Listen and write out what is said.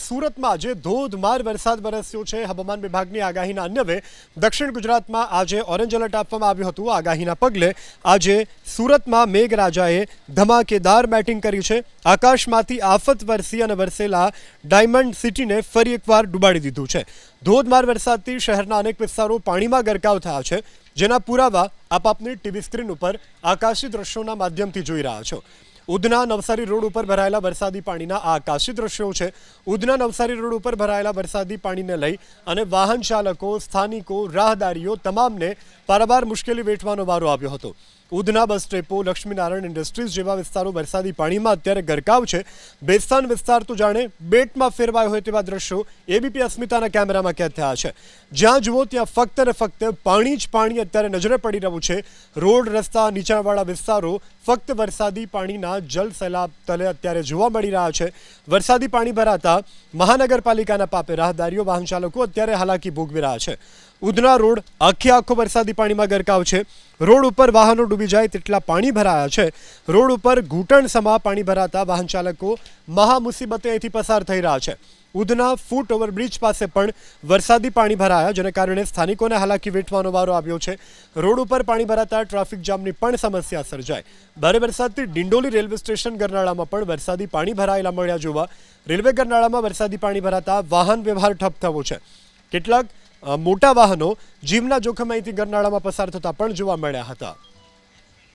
સુરતમાં આજે ધોધમાર વરસાદ વરસ્યો છે। હવામાન વિભાગની આગાહીના અન્વયે દક્ષિણ ગુજરાતમાં આજે ઓરેન્જ એલર્ટ આપવામાં આવ્યું હતું। આગાહીના પગલે આજે સુરતમાં મેઘરાજાએ ધમાકેદાર બેટિંગ કરી છે। આકાશમાંથી આફત વરસી અને વરસેલા ડાયમંડ સિટીને ફરી એકવાર ડૂબાડી દીધું છે। ધોધમાર વરસાદથી શહેરના અનેક વિસ્તારો પાણીમાં ગરકાવ થયા છે, જેના પુરાવા આપ આપની ટીવી સ્ક્રીન ઉપર આકાશી દ્રશ્યોના માધ્યમથી જોઈ રહ્યા છો। ઉધના નવસારી રોડ ઉપર ભરાયેલા વરસાદી પાણીના આ આકાશી દ્રશ્યો છે। ઉધના નવસારી રોડ ઉપર ભરાયેલા વરસાદી પાણીને લઈ અને વાહન ચાલકો, સ્થાનિકો, રાહદારીઓ તમામને પારાવાર મુશ્કેલી વેઠવાનો વારો આવ્યો હતો। Udhna bus depot, Laxminarayan industries જેવા વિસ્તારો વરસાદી પાણીમાં અત્યારે ગરકાવ છે। બેસ્તાન વિસ્તાર તો જાણે બેટમાં ફેરવાયો હોય તેવા દ્રશ્યો એબીપી અસ્મિતાના કેમેરામાં કેદ થયા છે। જ્યાં જુઓ ત્યાં ફક્ત ને ફક્ત પાણી જ પાણી અત્યારે નજરે પડી રહ્યું છે। રોડ, રસ્તા, નીચાણવાળા વિસ્તારો ફક્ત વરસાદી પાણીના જલ સૈલાબ તલે અત્યારે જોવા મળી રહ્યા છે। વરસાદી પાણી ભરાતા મહાનગરપાલિકાના પાપે રાહદારીઓ, વાહન ચાલકો અત્યારે હાલાકી ભોગવી રહ્યા છે। ઉધના રોડ આખો વરસાદી પાણીમાં ગરકાવ છે। રોડ ઉપર વાહનો ડૂબી જાય તેટલા પાણી ભરાયા છે। રોડ ઉપર ઘૂંટણ સમા પાણી ભરાતા વાહન ચાલકો મહા મુસીબતે અહીંથી પસાર થઈ રહ્યા છે। ઉધના ફૂટ ઓવરબ્રિજ પાસે પણ વરસાદી પાણી ભરાયા, જેને કારણે સ્થાનિકોને હાલાકી વેઠવાનો વારો આવ્યો છે। રોડ ઉપર પાણી ભરાતા ટ્રાફિક જામની પણ સમસ્યા સર્જાઈ। ભારે વરસાદથી ડિંડોલી રેલવે સ્ટેશન ગરનાળામાં પણ વરસાદી પાણી ભરાયેલા મળ્યા જોવા। રેલવે ગરનાળામાં વરસાદી પાણી ભરાતા વાહન વ્યવહાર ઠપ થયો છે। કેટલાક મોટા વાહનો જીવના જોખમે અહીંથી ગરનાળામાં પસાર થતા પણ જોવા મળ્યા હતા।